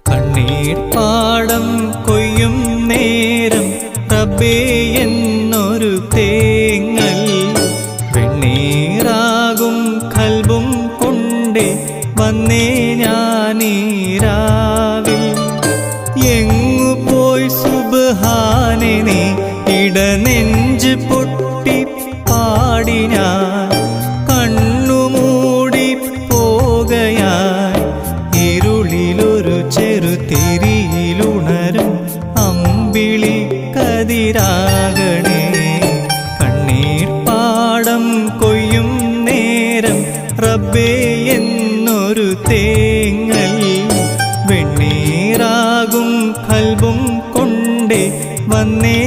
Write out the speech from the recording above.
കണ്ണീർ പാടം കൊയ്യും നേരം റബ്ബേ എന്നൊരു തേങ്ങൽ വെണ്ണീറാകും കൽബും കൊണ്ടേ വന്നേ ഞാനീരാവിൽ. എങ്ങു പോയി സുബ്ഹാനേ നീ ഇടനെഞ്ച് പൊട്ടി പാടി ഞാൻ കണ്ണുമൂടി പോകയായി ഇരുളിലൊരു ചെറുതിരിയിലുണരും അമ്പിളി കതിരാകണേ. കണ്ണീർ പാടം കൊയ്യും നേരം റബ്ബേ എന്നൊരു തേങ്ങൽ വെണ്ണീറാകും കൽബും കൊണ്ടേ വന്നേ